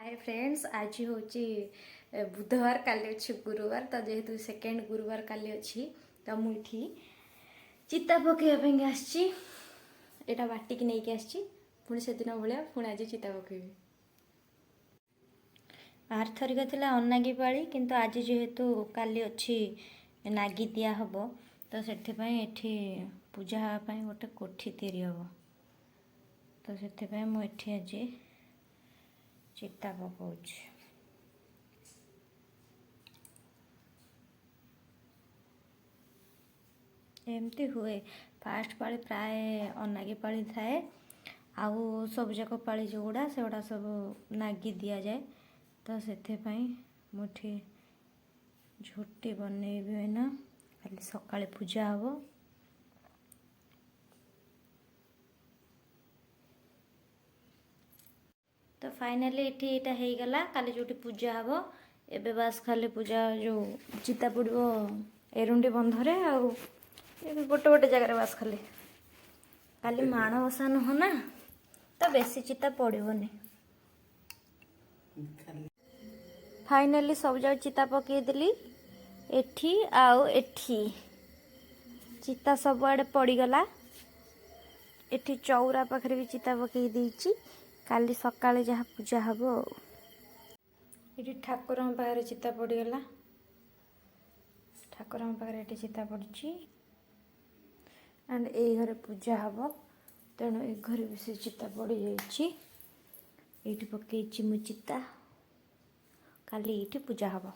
Hi friends, आज हूँ बुधवार काली अच्छी गुरुवार। तो जेहेतु सेकेंड गुरुवार काली अच्छी तो मुझे चिता पकईवाई आसटा बाटिक नहीं आसी पुणी से दिन भाया पुणी आज चिता पकईबी। आर थरिक थिला अनागी पाली किंतु आज जेहेतु काली अच्छी नागी दिया हब तो से पूजा हाँपाई गोटे कोठी तैयारी हम तो से मुझे आज चिता पकाउछ। एमती हुए फास्ट पाली प्राय अनागी पाली थाए आउ सब जाक पाली जो गुड़ा से गुड़ा सब नागी दि जाए तो से मुझे झोटी बनईबी ना खाली सकाଳେ पूजा हम। तो फाइनाली ये हो गला काली जो पूजा हम एबे बास खाली पूजा जो चिता पड़ो एरुंडी बंधरे आउ गोटे गोटे जगार बास खाली काली माणवसा नुह ना तो बेसी चिता पड़ोनी। फाइनाली सब जगह चिता पकईदेली एठी आउ एठी चिता सब आड़े पड़गला। एठी चौरा पाखरे भी चिता पकई देइची काली सकाळे जहाँ पूजा हम। ये ठाकुर पाखे चिता पड़गला ठाकुर पाखे ये चिता पड़ी एंड ये घरे पूजा हम तेणु ए घरे भी से चिता पड़ जाइए पकई मु चिता काली ये पूजा हम।